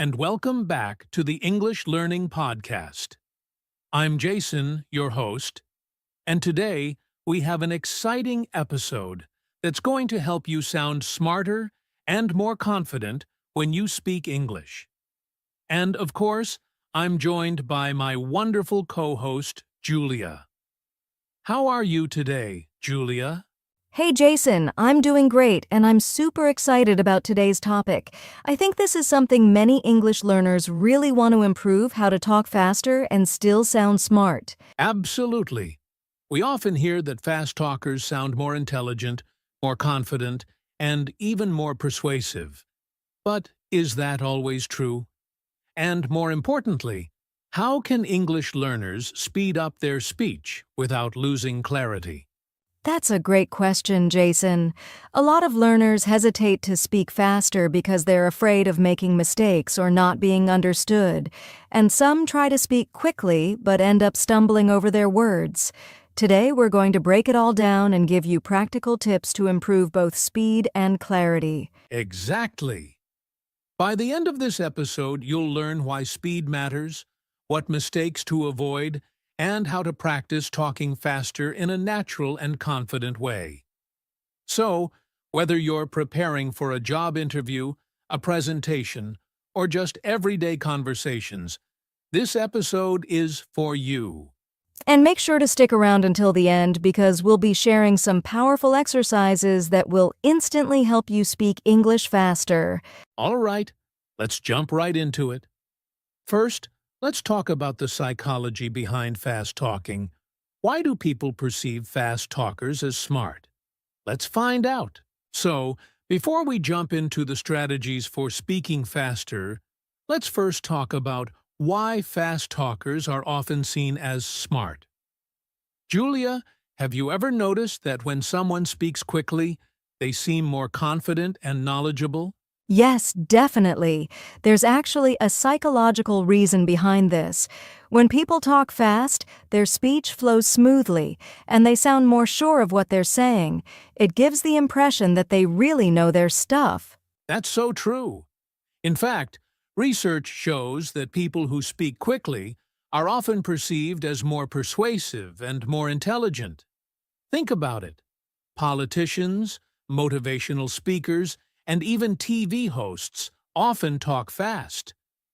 and welcome back to the English Learning Podcast. I'm Jason, your host, and today we have an exciting episode that's going to help you sound smarter and more confident when you speak English. And of course, I'm joined by my wonderful co-host, Julia. How are you today, Julia? Hey Jason, I'm doing great and I'm super excited about today's topic. I think this is something many English learners really want to improve: how to talk faster and still sound smart. Absolutely. We often hear that fast talkers sound more intelligent, more confident, and even more persuasive. But is that always true? And more importantly, how can English learners speed up their speech without losing clarity? That's a great question, Jason. A lot of learners hesitate to speak faster because they're afraid of making mistakes or not being understood, and some try to speak quickly but end up stumbling over their words. Today, we're going to break it all down and give you practical tips to improve both speed and clarity. Exactly. By the end of this episode, you'll learn why speed matters, what mistakes to avoid, and how to practice talking faster in a natural and confident way. So, whether you're preparing for a job interview, a presentation, or just everyday conversations, this episode is for you. And make sure to stick around until the end because we'll be sharing some powerful exercises that will instantly help you speak English faster. All right, let's jump right into it. First, let's talk about the psychology behind fast talking. Why do people perceive fast talkers as smart? Let's find out. So, before we jump into the strategies for speaking faster, let's first talk about why fast talkers are often seen as smart. Julia, have you ever noticed that when someone speaks quickly, they seem more confident and knowledgeable? Yes, definitely. There's actually a psychological reason behind this. When people talk fast, their speech flows smoothly, and they sound more sure of what they're saying. It gives the impression that they really know their stuff. That's so true. In fact, research shows that people who speak quickly are often perceived as more persuasive and more intelligent. Think about it. Politicians, motivational speakers, and even TV hosts often talk fast.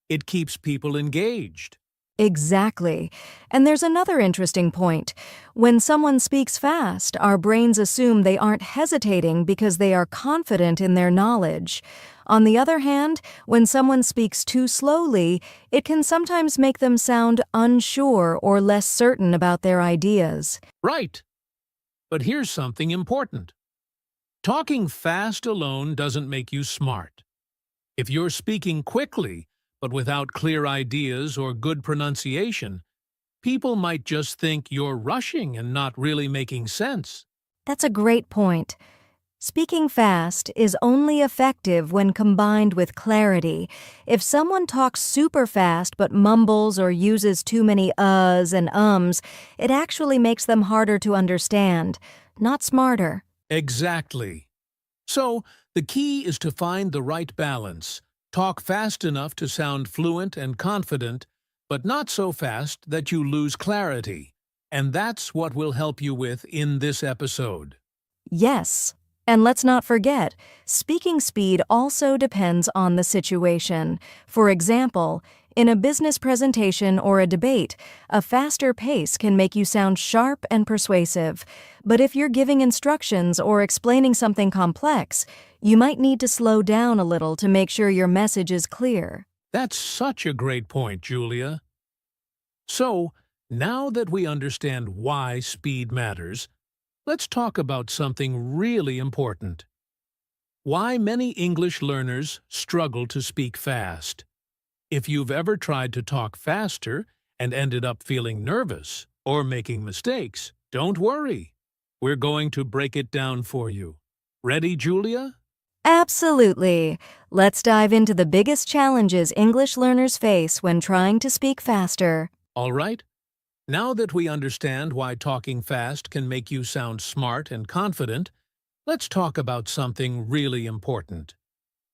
It keeps people engaged. Exactly. And there's another interesting point. When someone speaks fast, our brains assume they aren't hesitating because they are confident in their knowledge. On the other hand, when someone speaks too slowly, it can sometimes make them sound unsure or less certain about their ideas. Right. But here's something important. Talking fast alone doesn't make you smart. If you're speaking quickly, but without clear ideas or good pronunciation, people might just think you're rushing and not really making sense. That's a great point. Speaking fast is only effective when combined with clarity. If someone talks super fast but mumbles or uses too many uhs and ums, it actually makes them harder to understand, not smarter. Exactly. So, the key is to find the right balance. Talk fast enough to sound fluent and confident, but not so fast that you lose clarity. And that's what we'll help you with in this episode. Yes. And let's not forget, speaking speed also depends on the situation. For example, in a business presentation or a debate, a faster pace can make you sound sharp and persuasive. But if you're giving instructions or explaining something complex, you might need to slow down a little to make sure your message is clear. That's such a great point, Julia. So, now that we understand why speed matters, let's talk about something really important. Why many English learners struggle to speak fast. If you've ever tried to talk faster and ended up feeling nervous or making mistakes, don't worry. We're going to break it down for you. Ready, Julia? Absolutely. Let's dive into the biggest challenges English learners face when trying to speak faster. All right. Now that we understand why talking fast can make you sound smart and confident, let's talk about something really important.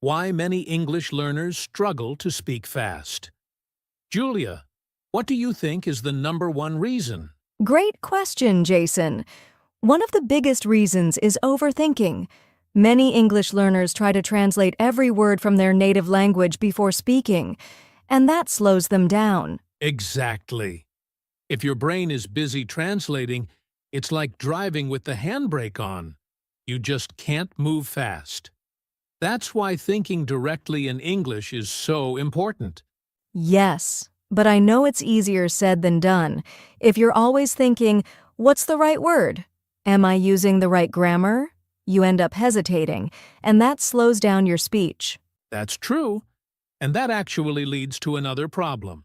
Why many English learners struggle to speak fast. Julia, what do you think is the #1 reason? Great question, Jason. One of the biggest reasons is overthinking. Many English learners try to translate every word from their native language before speaking, and that slows them down. Exactly. If your brain is busy translating, it's like driving with the handbrake on. You just can't move fast. That's why thinking directly in English is so important. Yes, but I know it's easier said than done. If you're always thinking, what's the right word? Am I using the right grammar? You end up hesitating, and that slows down your speech. That's true, and that actually leads to another problem.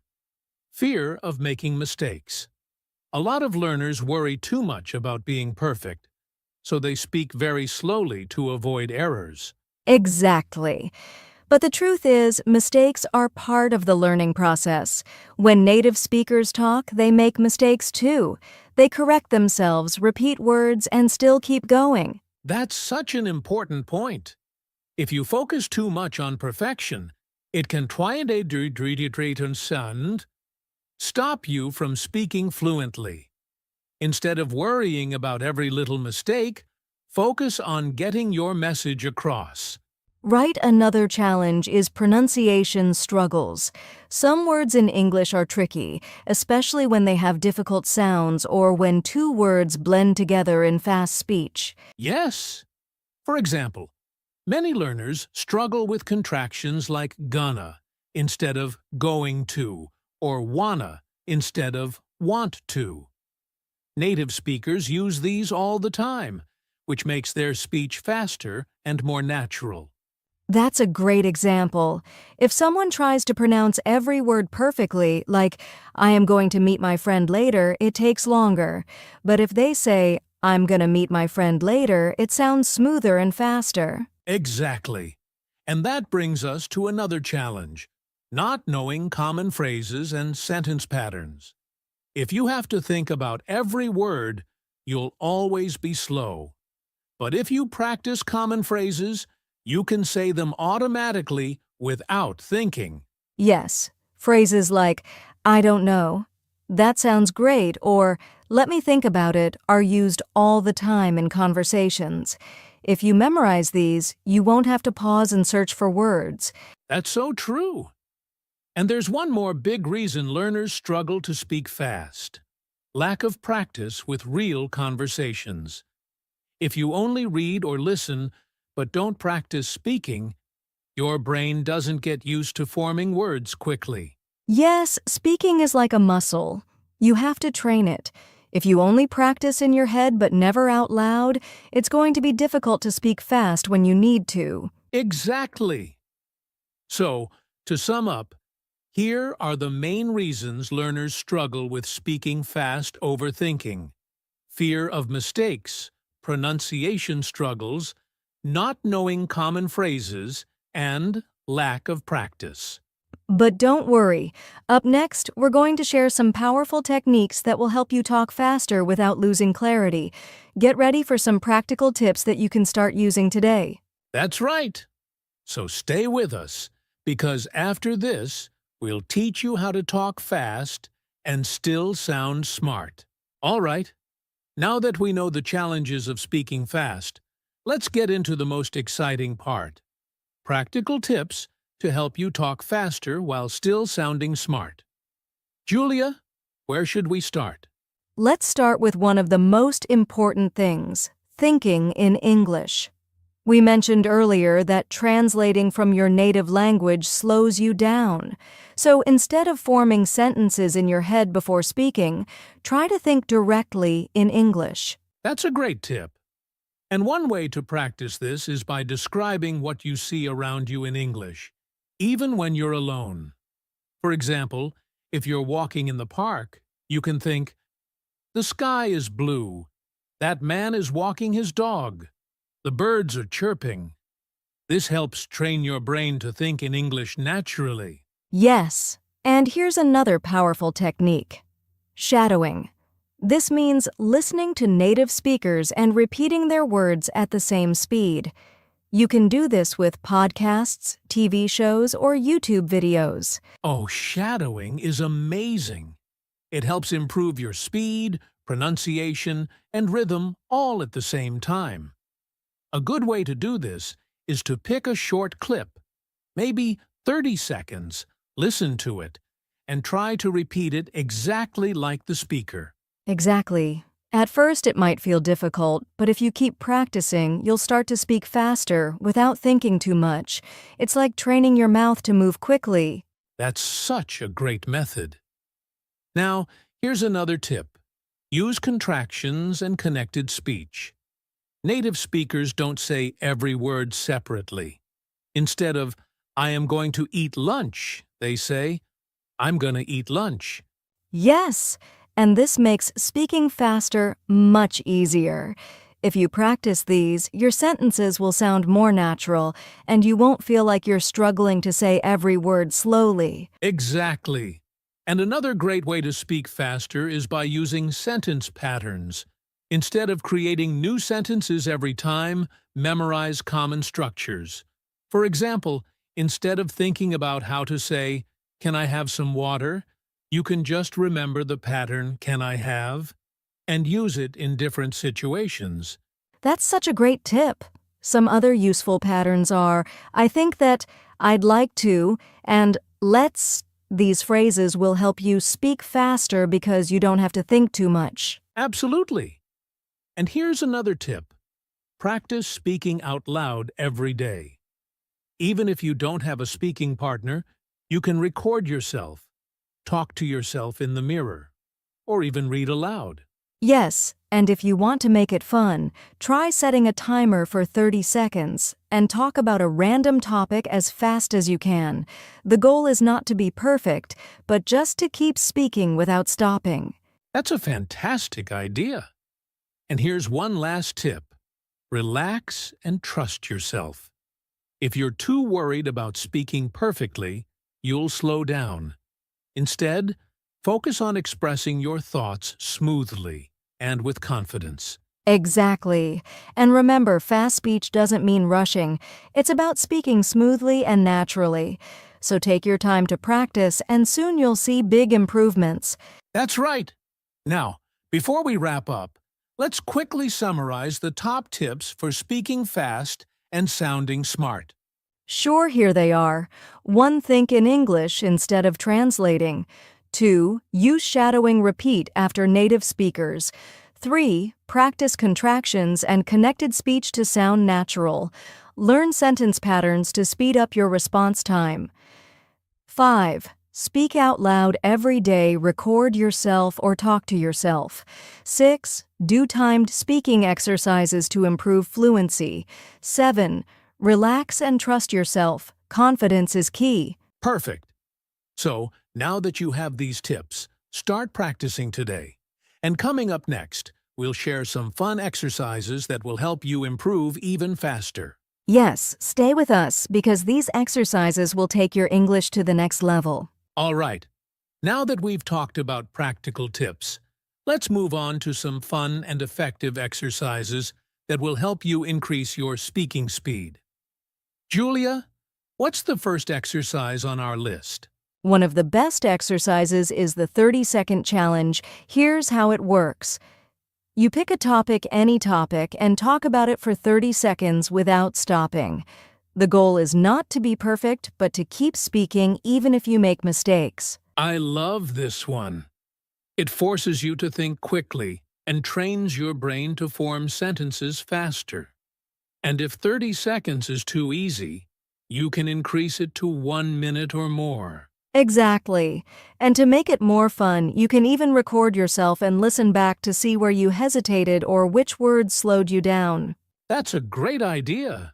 Fear of making mistakes. A lot of learners worry too much about being perfect, so they speak very slowly to avoid errors. Exactly. But the truth is, mistakes are part of the learning process. When native speakers talk, they make mistakes too. They correct themselves, repeat words, and still keep going. That's such an important point. If you focus too much on perfection, it can stop you from speaking fluently. Instead of worrying about every little mistake, focus on getting your message across. Right, another challenge is pronunciation struggles. Some words in English are tricky, especially when they have difficult sounds or when two words blend together in fast speech. Yes. For example, many learners struggle with contractions like gonna instead of going to, or wanna instead of want to. Native speakers use these all the time, which makes their speech faster and more natural. That's a great example. If someone tries to pronounce every word perfectly, like, I am going to meet my friend later, it takes longer. But if they say, I'm going to meet my friend later, it sounds smoother and faster. Exactly. And that brings us to another challenge: not knowing common phrases and sentence patterns. If you have to think about every word, you'll always be slow. But if you practice common phrases, you can say them automatically without thinking. Yes, phrases like, I don't know, that sounds great, or let me think about it are used all the time in conversations. If you memorize these, you won't have to pause and search for words. That's so true. And there's one more big reason learners struggle to speak fast: lack of practice with real conversations. If you only read or listen but don't practice speaking, your brain doesn't get used to forming words quickly. Yes, speaking is like a muscle. You have to train it. If you only practice in your head but never out loud, it's going to be difficult to speak fast when you need to. Exactly. So, to sum up, here are the main reasons learners struggle with speaking fast over thinking: fear of mistakes, pronunciation struggles, not knowing common phrases, and lack of practice. But don't worry. Up next, we're going to share some powerful techniques that will help you talk faster without losing clarity. Get ready for some practical tips that you can start using today. That's right. So stay with us, because after this, we'll teach you how to talk fast and still sound smart. All right, now that we know the challenges of speaking fast, let's get into the most exciting part: practical tips to help you talk faster while still sounding smart. Julia, where should we start? Let's start with one of the most important things: thinking in English. We mentioned earlier that translating from your native language slows you down. So instead of forming sentences in your head before speaking, try to think directly in English. That's a great tip. And one way to practice this is by describing what you see around you in English, even when you're alone. For example, if you're walking in the park, you can think, the sky is blue. That man is walking his dog. The birds are chirping. This helps train your brain to think in English naturally. Yes, and here's another powerful technique: shadowing. This means listening to native speakers and repeating their words at the same speed. You can do this with podcasts, TV shows, or YouTube videos. Oh, shadowing is amazing. It helps improve your speed, pronunciation, and rhythm all at the same time. A good way to do this is to pick a short clip, maybe 30 seconds, listen to it, and try to repeat it exactly like the speaker. Exactly. At first, it might feel difficult, but if you keep practicing, you'll start to speak faster without thinking too much. It's like training your mouth to move quickly. That's such a great method. Now, here's another tip. Use contractions and connected speech. Native speakers don't say every word separately. Instead of, I am going to eat lunch, they say, I'm going to eat lunch. Yes, and this makes speaking faster much easier. If you practice these, your sentences will sound more natural, and you won't feel like you're struggling to say every word slowly. Exactly. And another great way to speak faster is by using sentence patterns. Instead of creating new sentences every time, memorize common structures. For example, instead of thinking about how to say, "Can I have some water?" you can just remember the pattern, "Can I have?" and use it in different situations. That's such a great tip. Some other useful patterns are, I think that, I'd like to, and let's. These phrases will help you speak faster because you don't have to think too much. Absolutely. And here's another tip. Practice speaking out loud every day. Even if you don't have a speaking partner, you can record yourself, talk to yourself in the mirror, or even read aloud. Yes, and if you want to make it fun, try setting a timer for 30 seconds and talk about a random topic as fast as you can. The goal is not to be perfect, but just to keep speaking without stopping. That's a fantastic idea. And here's one last tip. Relax and trust yourself. If you're too worried about speaking perfectly, you'll slow down. Instead, focus on expressing your thoughts smoothly and with confidence. Exactly. And remember, fast speech doesn't mean rushing. It's about speaking smoothly and naturally. So take your time to practice, and soon you'll see big improvements. That's right. Now, before we wrap up, let's quickly summarize the top tips for speaking fast and sounding smart. Sure, here they are. 1. Think in English instead of translating. 2. Use shadowing repeat after native speakers. 3. Practice contractions and connected speech to sound natural. Learn sentence patterns to speed up your response time. 5. Speak out loud every day, record yourself or talk to yourself. 6. Do timed speaking exercises to improve fluency. 7. Relax and trust yourself. Confidence is key. Perfect. So, now that you have these tips, start practicing today. And coming up next, we'll share some fun exercises that will help you improve even faster. Yes, stay with us because these exercises will take your English to the next level. All right. Now that we've talked about practical tips, let's move on to some fun and effective exercises that will help you increase your speaking speed. Julia, what's the first exercise on our list? One of the best exercises is the 30-second challenge. Here's how it works. You pick a topic, any topic, and talk about it for 30 seconds without stopping. The goal is not to be perfect, but to keep speaking even if you make mistakes. I love this one. It forces you to think quickly and trains your brain to form sentences faster. And if 30 seconds is too easy, you can increase it to 1 minute or more. Exactly. And to make it more fun, you can even record yourself and listen back to see where you hesitated or which words slowed you down. That's a great idea.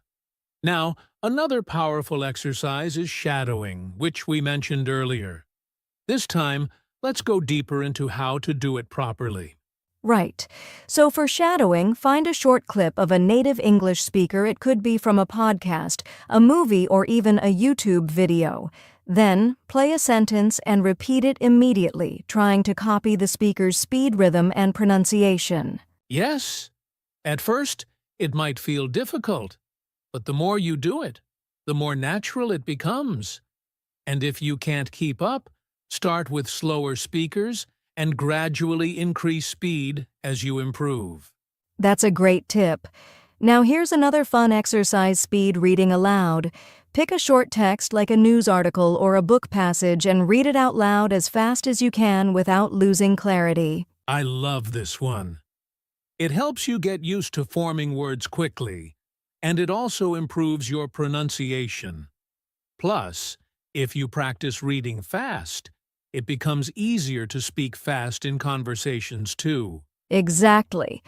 Now, another powerful exercise is shadowing, which we mentioned earlier. This time, let's go deeper into how to do it properly. Right. So for shadowing, find a short clip of a native English speaker. It could be from a podcast, a movie, or even a YouTube video. Then, play a sentence and repeat it immediately, trying to copy the speaker's speed, rhythm, and pronunciation. Yes, at first, it might feel difficult, But the more you do it, the more natural it becomes. And if you can't keep up, start with slower speakers and gradually increase speed as you improve. That's a great tip. Now here's another fun exercise: speed reading aloud. Pick a short text like a news article or a book passage and read it out loud as fast as you can without losing clarity. I love this one. It helps you get used to forming words quickly, and it also improves your pronunciation. Plus, if you practice reading fast, it becomes easier to speak fast in conversations too. Exactly.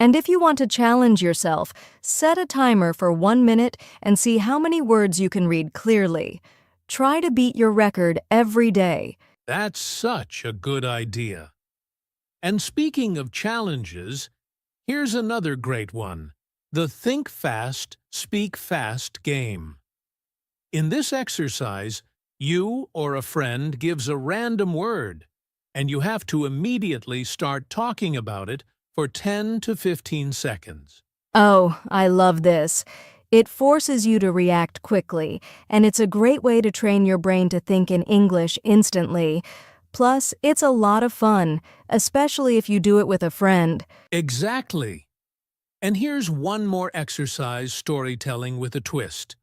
And if you want to challenge yourself, set a timer for 1 minute and see how many words you can read clearly. Try to beat your record every day. That's such a good idea. And speaking of challenges, here's another great one: the Think Fast, Speak Fast game. In this exercise, you or a friend gives a random word, and you have to immediately start talking about it for 10 to 15 seconds. Oh, I love this. It forces you to react quickly, and it's a great way to train your brain to think in English instantly. Plus, it's a lot of fun, especially if you do it with a friend. Exactly. And here's one more exercise: storytelling with a twist.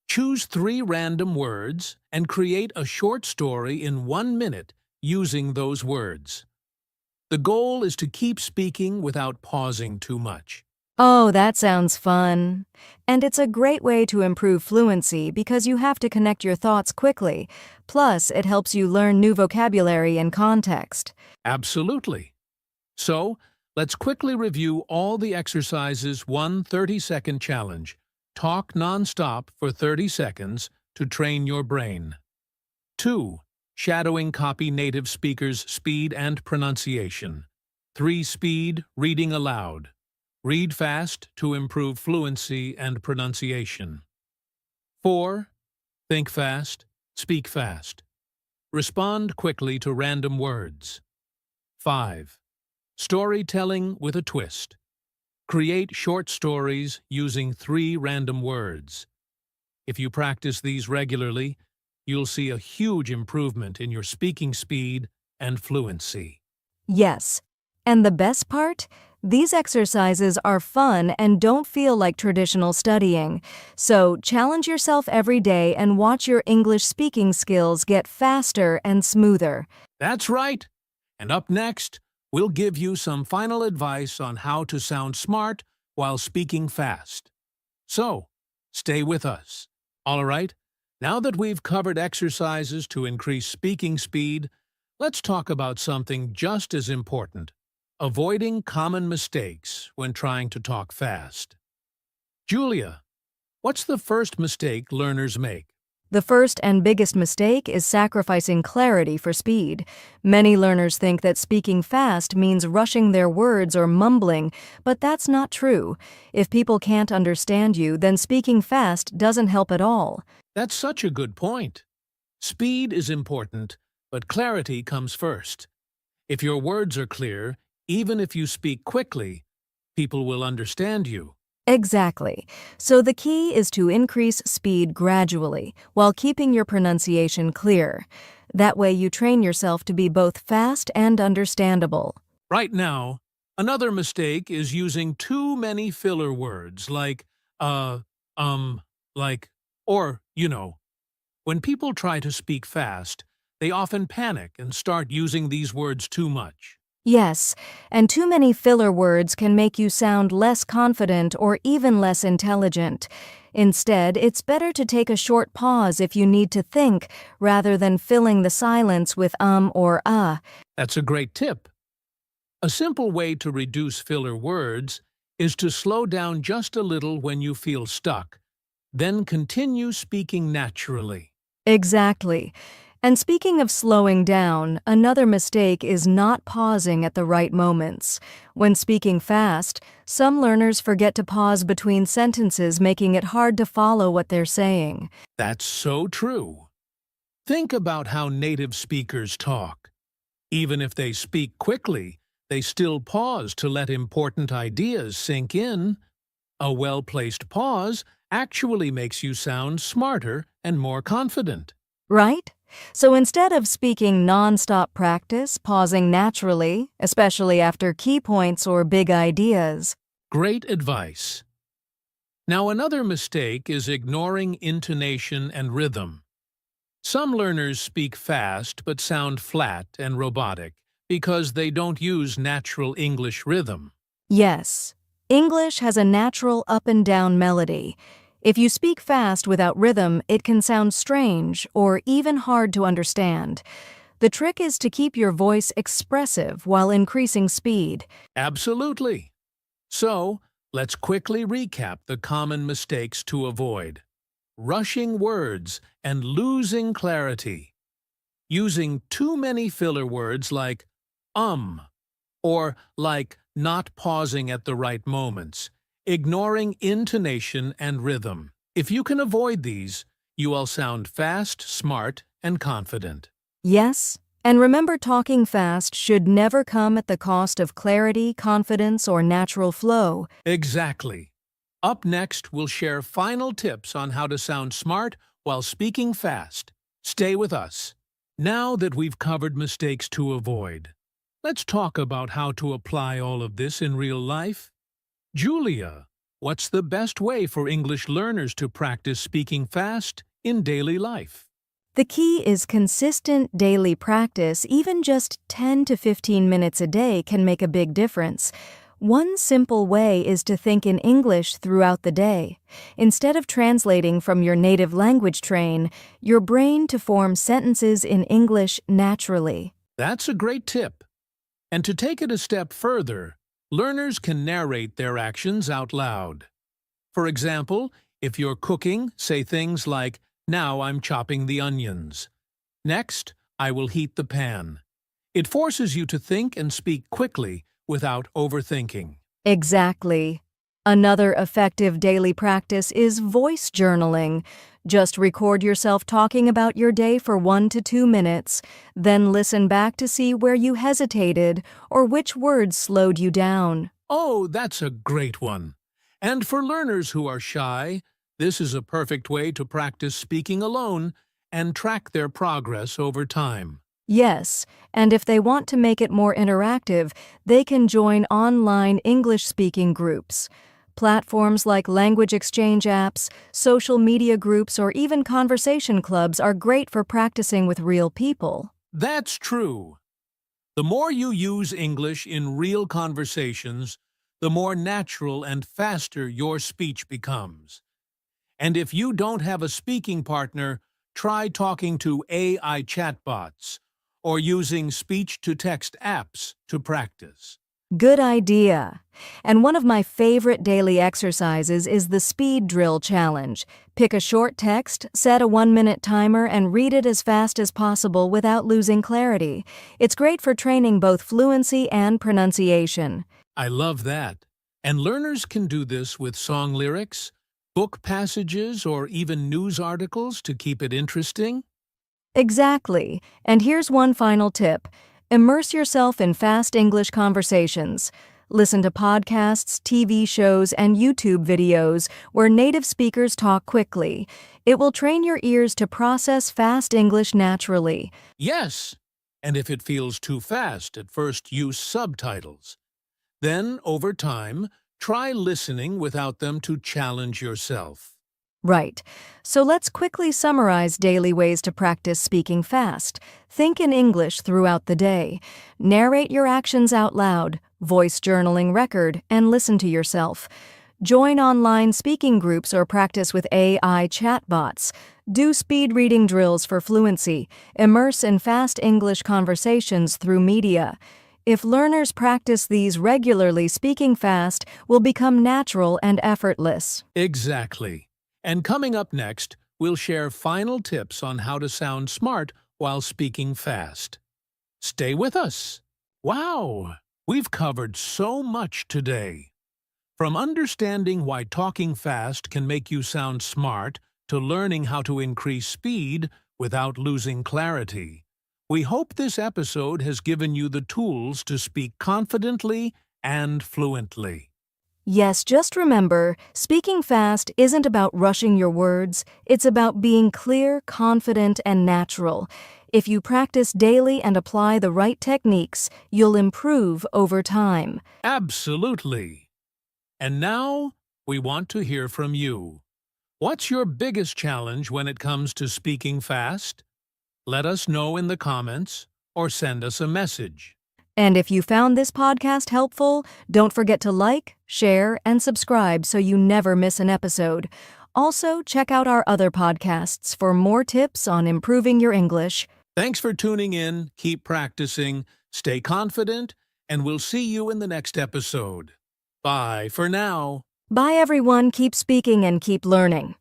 Choose 3 random words and create a short story in 1 minute using those words. The goal is to keep speaking without pausing too much. Oh, that sounds fun. And it's a great way to improve fluency because you have to connect your thoughts quickly. Plus, it helps you learn new vocabulary and context. Absolutely. So, let's quickly review all the exercises. 1 30-second challenge. Talk non-stop for 30 seconds to train your brain. 2. Shadowing copy native speakers' speed and pronunciation. 3. Speed reading aloud. Read fast to improve fluency and pronunciation. 4. Think fast, speak fast. Respond quickly to random words. 5. Storytelling with a twist. Create short stories using 3 random words. If you practice these regularly, you'll see a huge improvement in your speaking speed and fluency. Yes. And the best part? These exercises are fun and don't feel like traditional studying. So challenge yourself every day and watch your English speaking skills get faster and smoother. That's right. And up next, we'll give you some final advice on how to sound smart while speaking fast. So, stay with us. All right, now that we've covered exercises to increase speaking speed, let's talk about something just as important: avoiding common mistakes when trying to talk fast. Julia, what's the first mistake learners make? The first and biggest mistake is sacrificing clarity for speed. Many learners think that speaking fast means rushing their words or mumbling, but that's not true. If people can't understand you, then speaking fast doesn't help at all. That's such a good point. Speed is important, but clarity comes first. If your words are clear, even if you speak quickly, people will understand you. Exactly. So the key is to increase speed gradually while keeping your pronunciation clear. That way you train yourself to be both fast and understandable. Right now, another mistake is using too many filler words like, like, or, you know. When people try to speak fast, they often panic and start using these words too much. Yes, and too many filler words can make you sound less confident or even less intelligent. Instead, it's better to take a short pause if you need to think, rather than filling the silence with or That's a great tip. A simple way to reduce filler words is to slow down just a little when you feel stuck, then continue speaking naturally. Exactly. And speaking of slowing down, another mistake is not pausing at the right moments. When speaking fast, some learners forget to pause between sentences, making it hard to follow what they're saying. That's so true. Think about how native speakers talk. Even if they speak quickly, they still pause to let important ideas sink in. A well-placed pause actually makes you sound smarter and more confident. Right? So instead of speaking nonstop practice, pausing naturally, especially after key points or big ideas. Great advice. Now, another mistake is ignoring intonation and rhythm. Some learners speak fast but sound flat and robotic because they don't use natural English rhythm. Yes, English has a natural up and down melody. If you speak fast without rhythm, it can sound strange or even hard to understand. The trick is to keep your voice expressive while increasing speed. Absolutely. So, let's quickly recap the common mistakes to avoid. Rushing words and losing clarity. Using too many filler words like or like not pausing at the right moments. Ignoring intonation and rhythm. If you can avoid these, you will sound fast, smart, and confident. Yes, and remember talking fast should never come at the cost of clarity, confidence, or natural flow. Exactly. Up next, we'll share final tips on how to sound smart while speaking fast. Stay with us. Now that we've covered mistakes to avoid, let's talk about how to apply all of this in real life. Julia, what's the best way for English learners to practice speaking fast in daily life? The key is consistent daily practice. Even just 10 to 15 minutes a day can make a big difference. One simple way is to think in English throughout the day. Instead of translating from your native language, train your brain to form sentences in English naturally. That's a great tip. And to take it a step further, learners can narrate their actions out loud. For example, if you're cooking, say things like, "Now I'm chopping the onions." "Next, I will heat the pan." It forces you to think and speak quickly without overthinking. Exactly. Another effective daily practice is voice journaling. Just record yourself talking about your day for 1 to 2 minutes, then listen back to see where you hesitated or which words slowed you down. Oh, that's a great one. And for learners who are shy, this is a perfect way to practice speaking alone and track their progress over time. Yes, and if they want to make it more interactive, they can join online English-speaking groups. Platforms like language exchange apps, social media groups, or even conversation clubs are great for practicing with real people. That's true. The more you use English in real conversations, the more natural and faster your speech becomes. And if you don't have a speaking partner, try talking to AI chatbots or using speech-to-text apps to practice. Good idea. And one of my favorite daily exercises is the speed drill challenge. Pick a short text, set a 1-minute timer, and read it as fast as possible without losing clarity. It's great for training both fluency and pronunciation. I love that. And learners can do this with song lyrics, book passages, or even news articles to keep it interesting. Exactly. And here's one final tip. Immerse yourself in fast English conversations. Listen to podcasts, TV shows, and YouTube videos where native speakers talk quickly. It will train your ears to process fast English naturally. Yes, and if it feels too fast at first, use subtitles. Then, over time, try listening without them to challenge yourself. Right. So let's quickly summarize daily ways to practice speaking fast. Think in English throughout the day. Narrate your actions out loud, voice journaling record, and listen to yourself. Join online speaking groups or practice with AI chatbots. Do speed reading drills for fluency. Immerse in fast English conversations through media. If learners practice these regularly, speaking fast will become natural and effortless. Exactly. And coming up next, we'll share final tips on how to sound smart while speaking fast. Stay with us. Wow, we've covered so much today. From understanding why talking fast can make you sound smart to learning how to increase speed without losing clarity. We hope this episode has given you the tools to speak confidently and fluently. Yes, just remember, speaking fast isn't about rushing your words, it's about being clear, confident, and natural. If you practice daily and apply the right techniques, you'll improve over time. Absolutely. And now, we want to hear from you. What's your biggest challenge when it comes to speaking fast? Let us know in the comments or send us a message. And if you found this podcast helpful, don't forget to like, share, and subscribe so you never miss an episode. Also, check out our other podcasts for more tips on improving your English. Thanks for tuning in, keep practicing, stay confident, and we'll see you in the next episode. Bye for now. Bye, everyone. Keep speaking and keep learning.